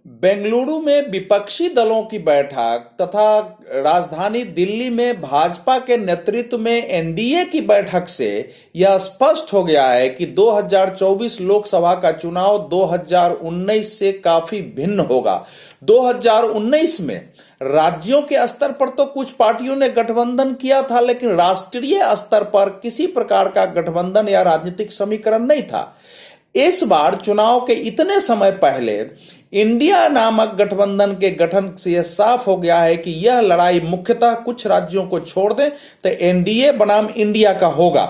बेंगलुरु में विपक्षी दलों की बैठक तथा राजधानी दिल्ली में भाजपा के नेतृत्व में एनडीए की बैठक से यह स्पष्ट हो गया है कि 2024 लोकसभा का चुनाव 2019 से काफी भिन्न होगा। 2019 में राज्यों के स्तर पर तो कुछ पार्टियों ने गठबंधन किया था, लेकिन राष्ट्रीय स्तर पर किसी प्रकार का गठबंधन या राजनीतिक समीकरण नहीं था। इस बार चुनाव के इतने समय पहले इंडिया नामक गठबंधन के गठन से यह साफ हो गया है कि यह लड़ाई मुख्यतः कुछ राज्यों को छोड़ दें तो एनडीए बनाम इंडिया का होगा।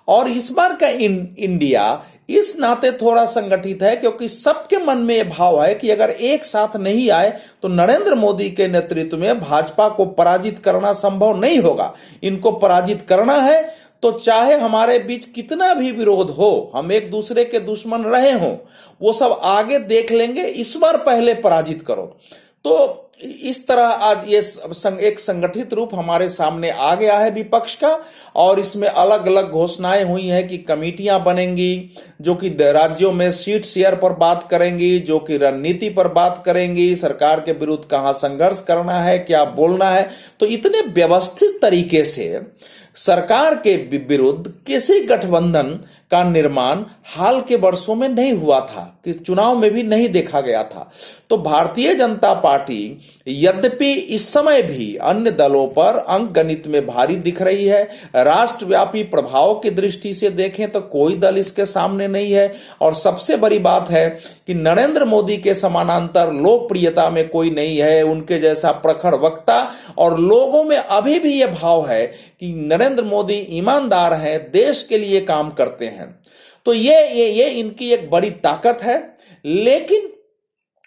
और इस बार का इंडिया इस नाते थोड़ा संगठित है क्योंकि सबके मन में यह भाव है कि अगर एक साथ नहीं आए तो नरेंद्र मोदी के नेतृत्व में भाजपा को पराजित करना संभव नहीं होगा। इनको पराजित करना है तो चाहे हमारे बीच कितना भी विरोध हो, हम एक दूसरे के दुश्मन रहे हों, वो सब आगे देख लेंगे, इस बार पहले पराजित करो। तो इस तरह आज ये एक संगठित रूप हमारे सामने आ गया है विपक्ष का, और इसमें अलग अलग घोषणाएं हुई हैं कि कमेटियां बनेंगी जो कि राज्यों में सीट शेयर पर बात करेंगी, जो कि रणनीति पर बात करेंगी, सरकार के विरुद्ध कहां संघर्ष करना है, क्या बोलना है। तो इतने व्यवस्थित तरीके से सरकार के विरुद्ध किसी गठबंधन का निर्माण हाल के वर्षों में नहीं हुआ था, कि चुनाव में भी नहीं देखा गया था। तो भारतीय जनता पार्टी यद्यपि इस समय भी अन्य दलों पर अंक गणित में भारी दिख रही है, राष्ट्रव्यापी प्रभाव की दृष्टि से देखें तो कोई दल इसके सामने नहीं है, और सबसे बड़ी बात है कि नरेंद्र मोदी के समानांतर लोकप्रियता में कोई नहीं है, उनके जैसा प्रखर वक्ता, और लोगों में अभी भी यह भाव है कि नरेंद्र मोदी ईमानदार हैं, देश के लिए काम करते हैं। तो ये इनकी एक बड़ी ताकत है। लेकिन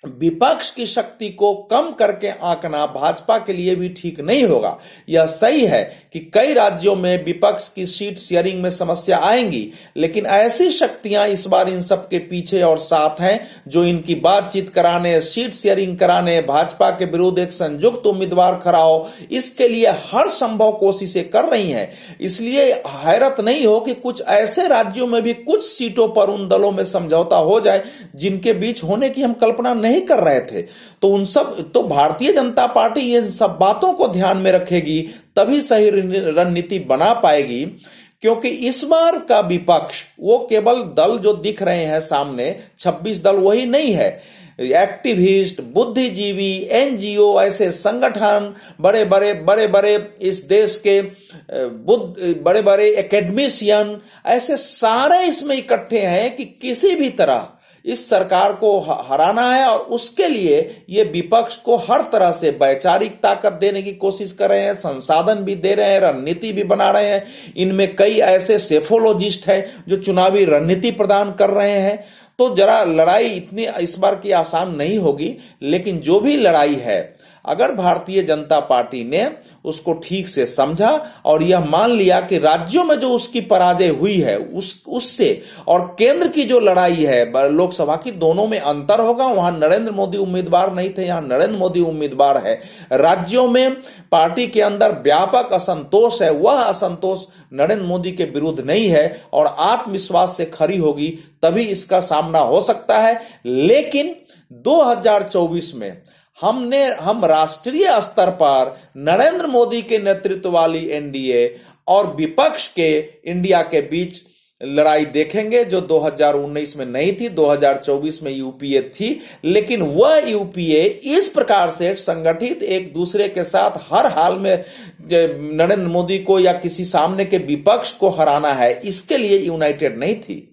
विपक्ष की शक्ति को कम करके आंकना भाजपा के लिए भी ठीक नहीं होगा। यह सही है कि कई राज्यों में विपक्ष की सीट शेयरिंग में समस्या आएंगी, लेकिन ऐसी शक्तियां इस बार इन सब के पीछे और साथ हैं जो इनकी बातचीत कराने, सीट शेयरिंग कराने, भाजपा के विरुद्ध एक संयुक्त उम्मीदवार खड़ा हो, इसके लिए हर संभव कोशिशें कर रही हैं। इसलिए हैरत नहीं हो कि कुछ ऐसे राज्यों में भी कुछ सीटों पर उन दलों में समझौता हो जाए जिनके बीच होने की हम कल्पना नहीं कर रहे थे। तो भारतीय जनता पार्टी ये सब बातों को ध्यान में रखेगी, तभी सही रणनीति बना पाएगी। क्योंकि इस बार का विपक्ष वो केवल दल जो दिख रहे हैं सामने 26 दल, वही नहीं है। एक्टिविस्ट, बुद्धिजीवी, एनजीओ, ऐसे संगठन, बड़े बड़े इस देश के बड़े बड़े एकेडमिशियन, ऐसे सारे इसमें इकट्ठे हैं कि किसी भी तरह इस सरकार को हराना है, और उसके लिए ये विपक्ष को हर तरह से वैचारिक ताकत देने की कोशिश कर रहे हैं, संसाधन भी दे रहे हैं, रणनीति भी बना रहे हैं। इनमें कई ऐसे सेफोलॉजिस्ट हैं जो चुनावी रणनीति प्रदान कर रहे हैं। तो जरा लड़ाई इतनी इस बार की आसान नहीं होगी, लेकिन जो भी लड़ाई है, अगर भारतीय जनता पार्टी ने उसको ठीक से समझा और यह मान लिया कि राज्यों में जो उसकी पराजय हुई है उससे और केंद्र की जो लड़ाई है लोकसभा की, दोनों में अंतर होगा। वहां नरेंद्र मोदी उम्मीदवार नहीं थे, यहां नरेंद्र मोदी उम्मीदवार है। राज्यों में पार्टी के अंदर व्यापक असंतोष है, वह असंतोष नरेंद्र मोदी के विरुद्ध नहीं है, और आत्मविश्वास से खड़ी होगी तभी इसका सामना हो सकता है। लेकिन 2024 में हम राष्ट्रीय स्तर पर नरेंद्र मोदी के नेतृत्व वाली एनडीए और विपक्ष के इंडिया के बीच लड़ाई देखेंगे, जो 2019 में नहीं थी, 2024 में यूपीए थी। लेकिन वह यूपीए इस प्रकार से संगठित एक दूसरे के साथ हर हाल में नरेंद्र मोदी को या किसी सामने के विपक्ष को हराना है, इसके लिए यूनाइटेड नहीं थी।